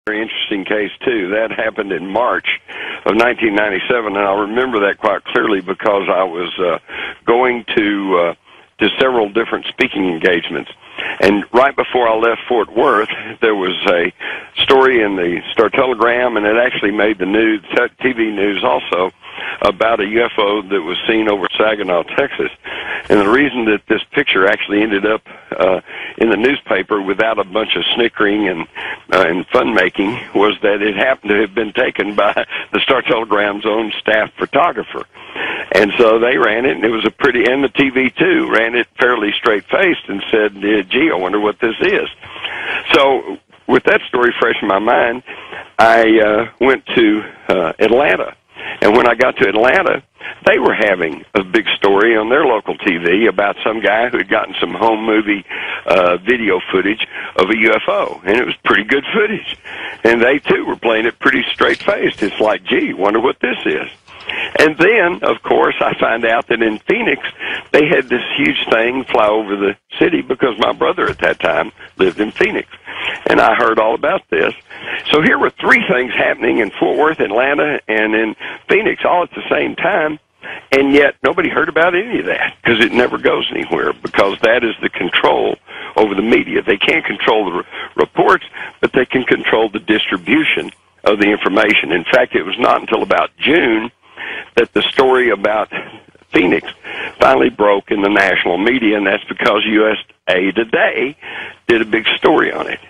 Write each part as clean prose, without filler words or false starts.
very interesting case, too. That happened in March of 1997, and I remember that quite clearly because I was going to several different speaking engagements. And right before I left Fort Worth, there was a story in the Star-Telegram, and it actually made the news, TV news also, about a UFO that was seen over Saginaw, Texas. And the reason that this picture actually ended up in the newspaper without a bunch of snickering and fun-making was that it happened to have been taken by the Star-Telegram's own staff photographer. And so they ran it, and it was a pretty, and the TV too, ran it fairly straight-faced and said, gee, I wonder what this is. So with that story fresh in my mind, I went to Atlanta. And when I got to Atlanta, they were having a big story on their local TV about some guy who had gotten some home movie video footage of a UFO. And it was pretty good footage. And they, too, were playing it pretty straight-faced. It's like, gee, wonder what this is. And then, of course, I find out that in Phoenix, they had this huge thing fly over the city because my brother at that time lived in Phoenix. And I heard all about this. So here were three things happening in Fort Worth, Atlanta, and in Phoenix all at the same time. And yet nobody heard about any of that because it never goes anywhere, because that is the control over the media. They can't control the reports, but they can control the distribution of the information. In fact, it was not until about June that the story about Phoenix finally broke in the national media, and that's because USA Today did a big story on it.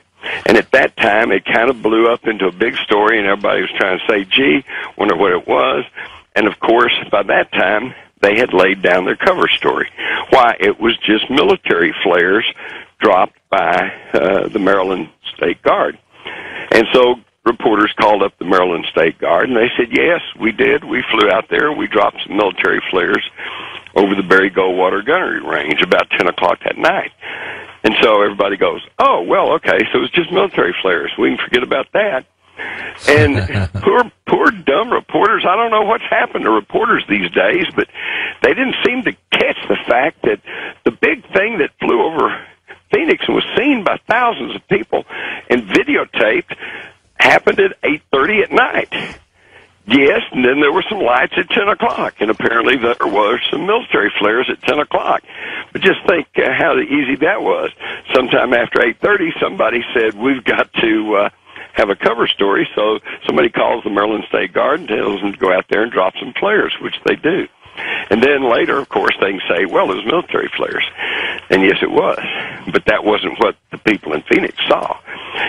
And at that time, it kind of blew up into a big story, and everybody was trying to say, gee, wonder what it was. And, of course, by that time, they had laid down their cover story. Why? It was just military flares dropped by the Maryland State Guard. And so reporters called up the Maryland State Guard, and they said, yes, we did. We flew out there, and we dropped some military flares over the Barry Goldwater gunnery range about 10 o'clock that night. And so everybody goes, oh, well, okay, so it's just military flares. We can forget about that. And poor dumb reporters, I don't know what's happened to reporters these days, but they didn't seem to catch the fact that the big thing that flew over Phoenix and was seen by thousands of people and videotaped happened at 8:30 at night. Yes, and then there were some lights at 10 o'clock, and apparently there were some military flares at 10 o'clock. But just think how easy that was. Sometime after 8:30, somebody said, we've got to have a cover story, so somebody calls the Maryland State Guard and tells them to go out there and drop some flares, which they do. And then later, of course, they can say, well, it was military flares. And yes, it was. But that wasn't what the people in Phoenix saw.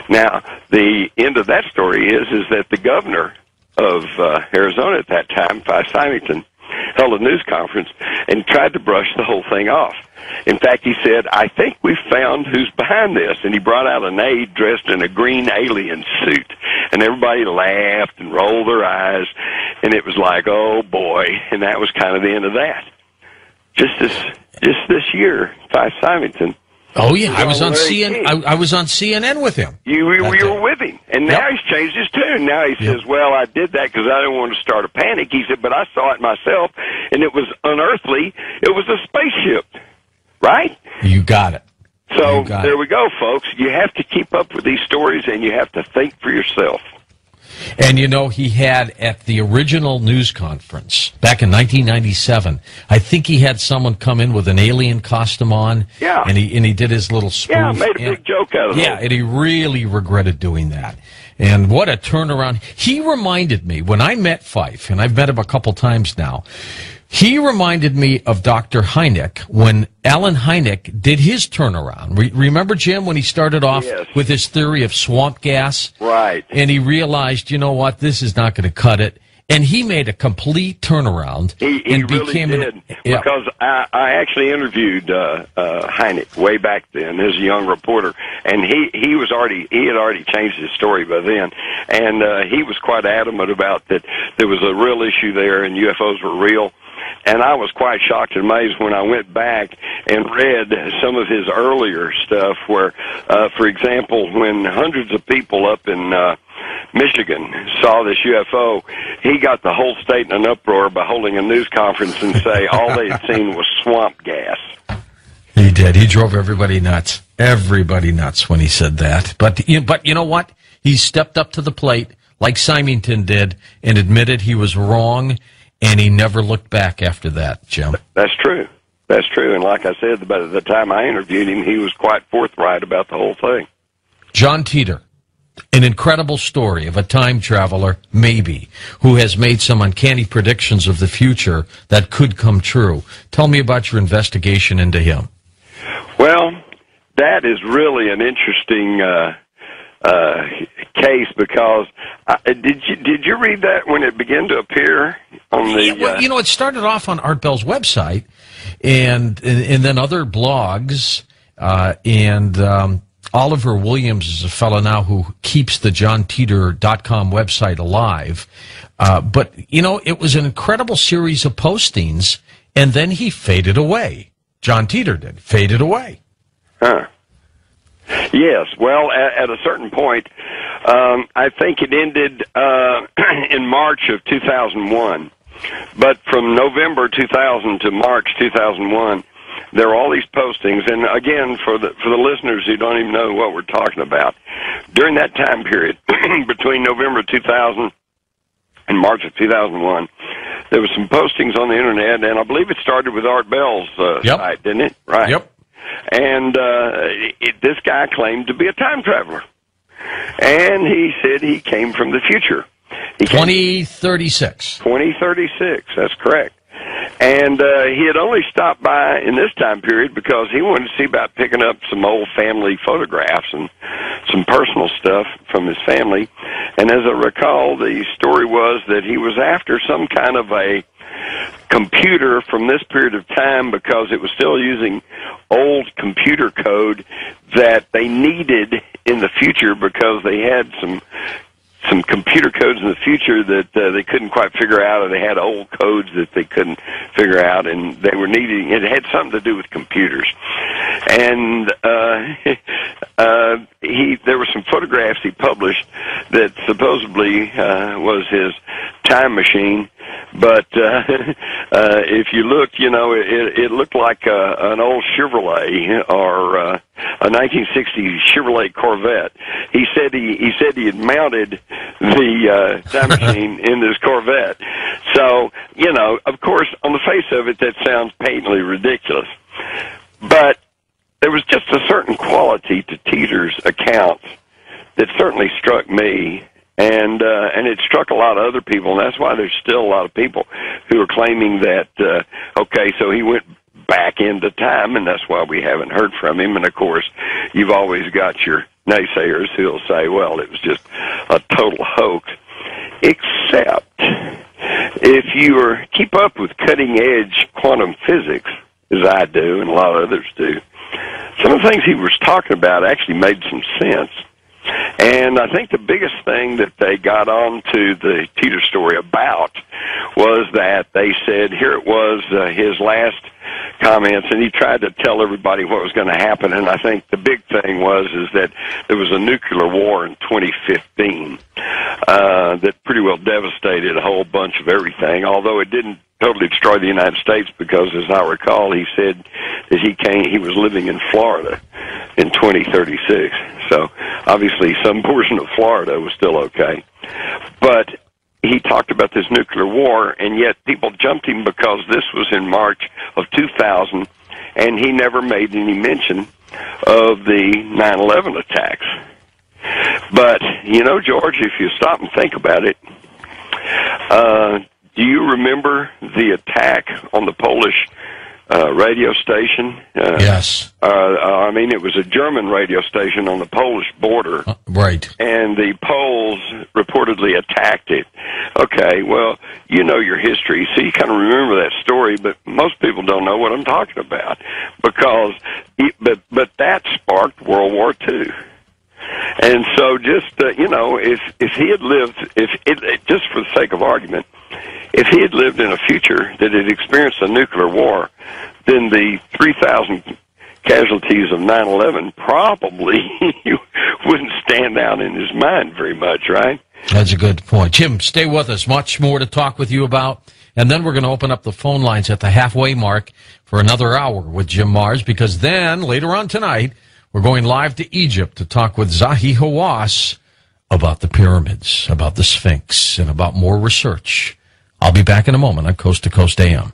Now, the end of that story is that the governor of Arizona at that time, Phi Symington, held a news conference and tried to brush the whole thing off. In fact, he said, I think we found who's behind this. And he brought out an aide dressed in a green alien suit. And everybody laughed and rolled their eyes. And it was like, oh, boy. And that was kind of the end of that. Just this year, Phi Symington. Oh, yeah. I was on CNN. I was on CNN with him. You were with him. And now he's changed his tune. Now he says, well, I did that because I didn't want to start a panic. He said, but I saw it myself, and it was unearthly. It was a spaceship. Right? You got it. So there we go, folks. You have to keep up with these stories, and you have to think for yourself. And, you know, he had at the original news conference back in 1997, I think he had someone come in with an alien costume on. Yeah. And he did his little spoof. Yeah, made a big joke out of it. Yeah, and he really regretted doing that. And what a turnaround. He reminded me, when I met Fife, and I've met him a couple times now, he reminded me of Dr. Hynek when Alan Hynek did his turnaround. Remember, Jim, when he started off with his theory of swamp gas? Right. And he realized, you know what, this is not going to cut it. And he made a complete turnaround. He really did. Because I actually interviewed Hynek way back then as a young reporter, and he had already changed his story by then, and he was quite adamant about that there was a real issue there and UFOs were real. And I was quite shocked and amazed when I went back and read some of his earlier stuff where, for example, when hundreds of people up in Michigan saw this UFO, he got the whole state in an uproar by holding a news conference and say all they had seen was swamp gas. He did. He drove everybody nuts. Everybody nuts when he said that. But you know what? He stepped up to the plate like Symington did and admitted he was wrong, and he never looked back after that, Jim. That's true. That's true. And like I said, by the time I interviewed him, he was quite forthright about the whole thing. John Titor, an incredible story of a time traveler, maybe, who has made some uncanny predictions of the future that could come true. Tell me about your investigation into him. Well, that is really an interesting case because did you read that when it began to appear on the? Well, it started off on Art Bell's website, and then other blogs, and Oliver Williams is a fellow now who keeps the JohnTitor.com website alive. But it was an incredible series of postings, and then he faded away. John Titor did faded away. Huh. Yes, well, at a certain point, I think it ended in March of 2001. But from November 2000 to March 2001, there were all these postings. And again, for the listeners who don't even know what we're talking about, during that time period, between November 2000 and March of 2001, there were some postings on the internet, and I believe it started with Art Bell's site, didn't it? Right. Yep. And this guy claimed to be a time traveler. And he said he came from the future. 2036. 2036, that's correct. And he had only stopped by in this time period because he wanted to see about picking up some old family photographs and some personal stuff from his family. And as I recall, the story was that he was after some kind of a computer from this period of time because it was still using old computer code that they needed in the future because they had some computer codes in the future that they couldn't quite figure out, or they had old codes that they couldn't figure out, and they were needing. It had something to do with computers, and there were some photographs he published that supposedly was his time machine. But if you look, it looked like an old Chevrolet or a 1960 Chevrolet Corvette. He said he had mounted the time machine in this Corvette. So, of course, on the face of it, that sounds patently ridiculous. But there was just a certain quality to Titor's accounts that certainly struck me. And it struck a lot of other people, and that's why there's still a lot of people who are claiming that, so he went back into time, and that's why we haven't heard from him. And, of course, you've always got your naysayers who'll say, well, it was just a total hoax. Except if you keep up with cutting-edge quantum physics, as I do and a lot of others do, some of the things he was talking about actually made some sense. And I think the biggest thing that they got onto the Titor story about was that they said here it was his last comments, and he tried to tell everybody what was going to happen. And I think the big thing was that there was a nuclear war in 2015 that pretty well devastated a whole bunch of everything, although it didn't totally destroy the United States because, as I recall, he said that he was living in Florida in 2036. So obviously some portion of Florida was still okay. But he talked about this nuclear war, and yet people jumped him because this was in March of 2000, and he never made any mention of the 9/11 attacks. But, George, if you stop and think about it, do you remember the attack on the Polish radio station? Yes. It was a German radio station on the Polish border. Right. And the Poles reportedly attacked it. Okay, well, you know your history, so you kind of remember that story, but most people don't know what I'm talking about because, but that sparked World War II. And so just, if he had lived, just for the sake of argument, if he had lived in a future that had experienced a nuclear war, then the 3,000 casualties of 9/11 probably wouldn't stand out in his mind very much, right? That's a good point. Jim, stay with us. Much more to talk with you about. And then we're going to open up the phone lines at the halfway mark for another hour with Jim Marrs, because then later on tonight, we're going live to Egypt to talk with Zahi Hawass about the pyramids, about the Sphinx, and about more research. I'll be back in a moment on Coast to Coast AM.